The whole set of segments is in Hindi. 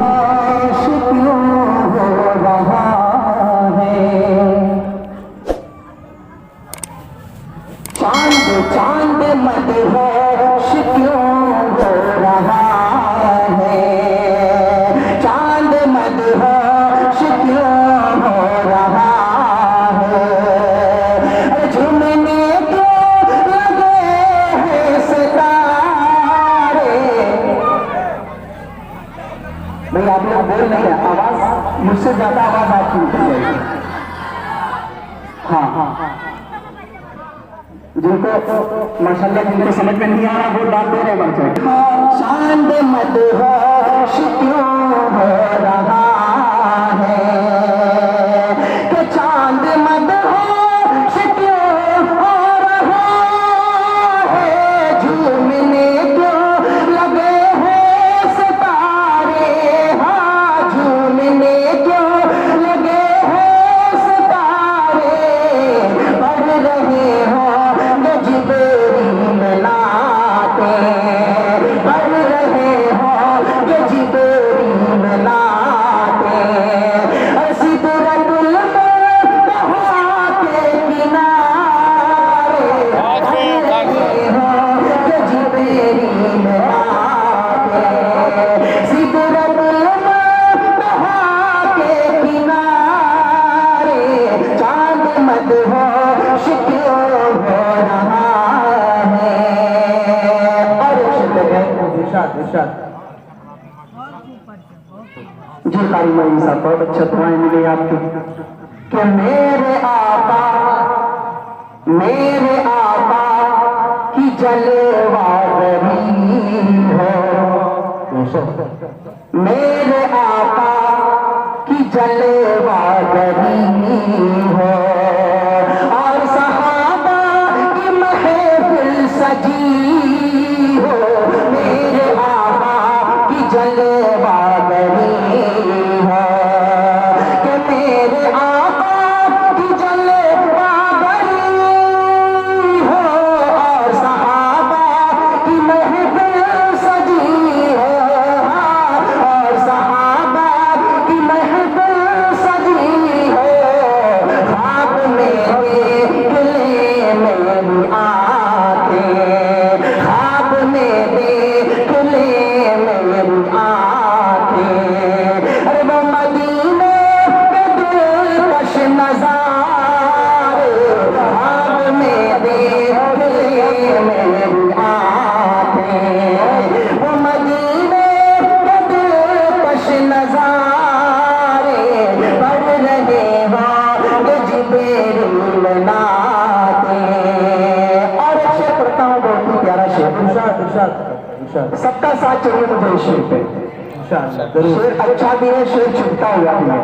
मदहोश क्यों हो रहा है। चांद चांद मदहोश क्यों हो रहा है। चांद मदहोश क्यों हो रहा है। झूमने क्यों लगे हैं सितारे। भाई आप लोग बोल नहीं रहे, आवाज मुझसे ज्यादा आवाज आपकी निकल जाएगी। हाँ हाँ हाँ, जिनको माशाल्लाह जिनको समझ में नहीं आ रहा वो डाल दे रहे बच्चे। चांद मदहोश क्यों हो रहा है। कि चांद मदहोश क्यों हो रहा है। झूमने क्यों लगे हैं सितारे। हाँ झूमने क्यों लगे हैं सितारे। बढ़ रहे हो जिब्रील लाते। बढ़ रहे हो जिब्रील लाते। सिदरतुल मुंतहा के किनारे। बढ़ रहे हो जिब्रील लाते। सिदरतुल मुंतहा के किनारे। चांद मदहोश क्यों हो रहा है। और इरशाद इरशाद जी कारी माई साहब बहुत अच्छा दुआएं मिली आपकी। कि मेरे आका की जलवागरी हो। मेरे आका की जलवागरी हो। और सहाबा की महफिल सजी हो। मेरे आका की जलवागरी हो। कि मेरे आका की जलवागरी हो। और सहाबा की महफिल सजी हो। और सहाबा की महफिल सजी हो। ख्वाब में देखले मेरी आंखें। ख्वाब में देखले मेरी आंखें। अरे वो मदीने के दिलकश नज़ारे। ख्वाब में देखले मेरी आंखें। वो मदीने के दिलकश नज़ारे। बढ़ रहे हो जिब्रील लाते। और शेर पढ़ता हूँ बहुत ही प्यारा शेर। सबका साथ चाहिए मुझे इस शेर पे। शेर अच्छा भी है, शेर छुपता हुआ भी है।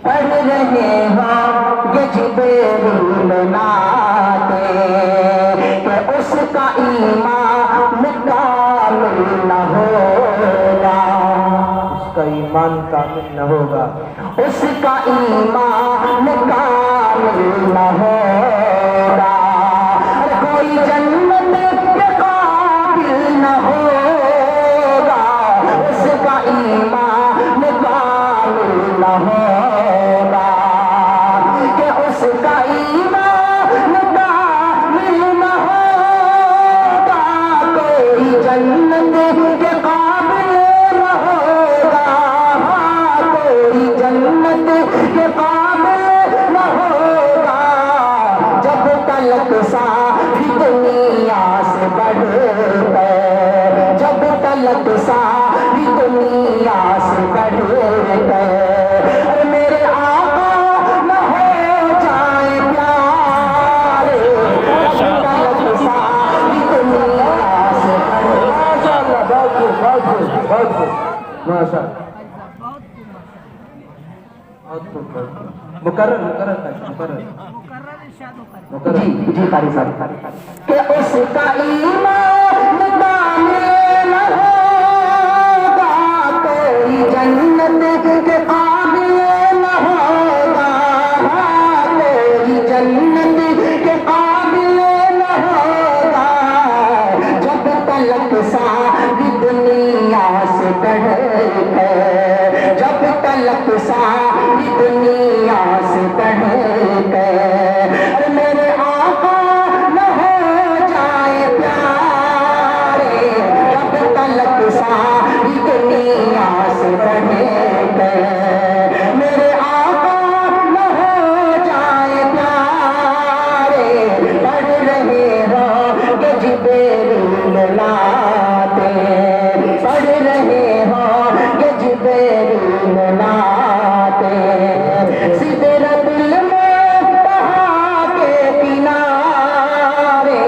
पढ़ रहे हो जिब्रील लाते। कि उसका ईमान कामिल न होगा। उसका ईमान कामिल न होगा। उसका ईमान कामिल न होगा। कोई जन्नत के काबिल न होगा। उसका ईमान कामिल न होगा। कि उसका ईमान कामिल न होगा। कोई जन्नत के काबिल न होगा। कोई जन्नत के काबिल न होगा। जब तलक सारी दुनिया से बढ़ गए। जब तलक सारी दुनिया से बढ़ गए। अरे मेरे आका न हो जाए प्यारे। जब तलक सारी दुनिया से जी कारी साहब। कि उसका ईमान कामिल न होगा। कोई जन्नत के काबिल न होगा। कोई जन्नत के काबिल न होगा। जब तलक सारी दुनिया से बढ़ फर्क है, जब तलक सारी दुनिया से बढ़ कर मेरे आका न हो जाए प्यारे, जब तलक सारी दुनिया से बढ़ कर मेरे आका न हो जाए प्यारे, पढ़ रहे हो कि जिब्रील लाते, पढ़ रहे हो कि जिब्रील लाते, सिदरतुल मुंतहा के किनारे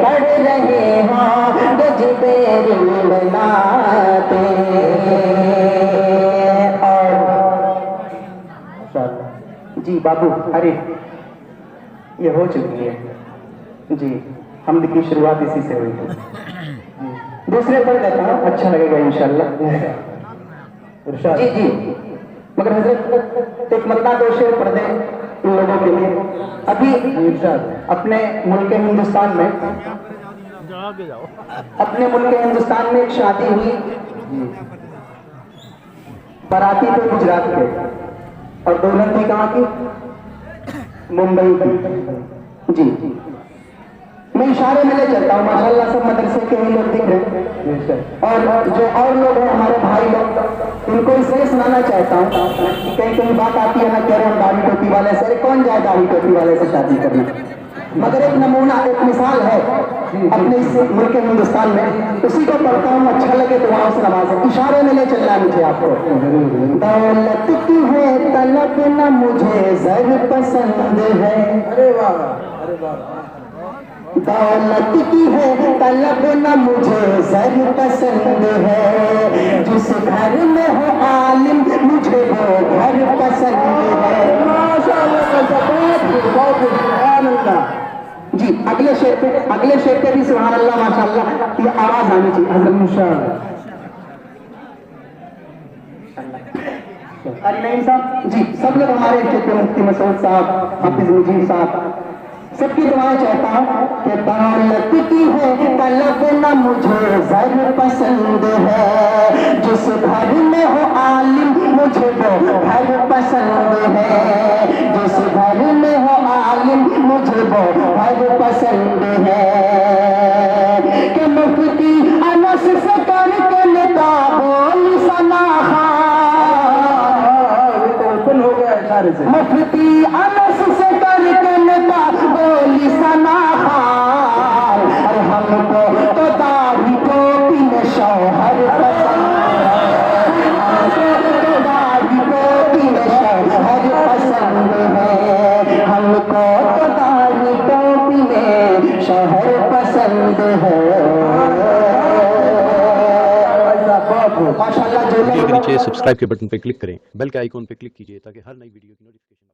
पढ़ रहे हो कि जिब्रील लाते। जी बाबू, अरे ये हो चुकी है जी, हमद की शुरुआत इसी से हुई थी। दूसरे पढ़ लेता हूँ, अच्छा लगेगा इंशाल्लाह। जी जी, मगर हजरत एक मत्ता दो शेर पढ़ दें इन लोगों के लिए। अभी अपने मुल्क हिंदुस्तान में, अपने मुल्क हिंदुस्तान में एक शादी हुई, बाराती थे गुजरात के और दुल्हन थी कहाँ की, मुंबई की। जी मैं इशारे में ले चलता हूँ, माशाल्लाह सब मदरसे के ही लोग दिख रहे हैं, और जो और लोग हैं हमारे भाई लोग, इनको इसलिए सुनाना चाहता हूँ कि कहीं कहीं बात आती है ना, कह रहे हैं दाढ़ी टोपी वाले से, कौन जाए दाढ़ी टोपी वाले से शादी करना, मगर एक नमूना, एक मिसाल है अपने इस मुल्क हिंदुस्तान में, उसी को पढ़ता हूँ, अच्छा लगे तो वहां से नमाज, इशारे में ले चलना मुझे आपको। दौलत की है तलब न मुझे जर पसंद है, अरे वाह, अरे वाह, दौलत की है तलब न मुझे जर पसंद है, जिस घर में हो आलिम मुझे वो घर पसंद है। जी अगले शेर पे भी सुभान अल्लाह माशाअल्लाह की आवाज आनी चाहिए हजरत इंशाअल्लाह। अरे नईम साहब जी, सब लोग हमारे क्षेत्र मुफ्ती मसूद साहब, हाफिज मुजीब साहब, सबकी दुआएं चाहता हूँ कि दौलत की है तलब न मुझे जर पसंद है, जिस घर में हो आलिम मुझे वो घर पसंद है, जिस घर में हो आलिम मुझे वो घर पसंद है, कि मुफ्ती अनस से करके निता बोल सनाहा, हो गया इशारे से, मुफ्ती अनस से करके निता बोली सनाहा, और हमको तो दाढ़ी टोपी में शौहर पसंद है, हमको तो दाढ़ी टोपी में शौहर पसंद है, हमको तो दाढ़ी टोपी में शौहर पसंद है। माशाअल्लाह। वीडियो के नीचे सब्सक्राइब के बटन पर क्लिक करें, बेल के आइकॉन पर क्लिक कीजिए ताकि हर नई वीडियो की नोटिफिकेशन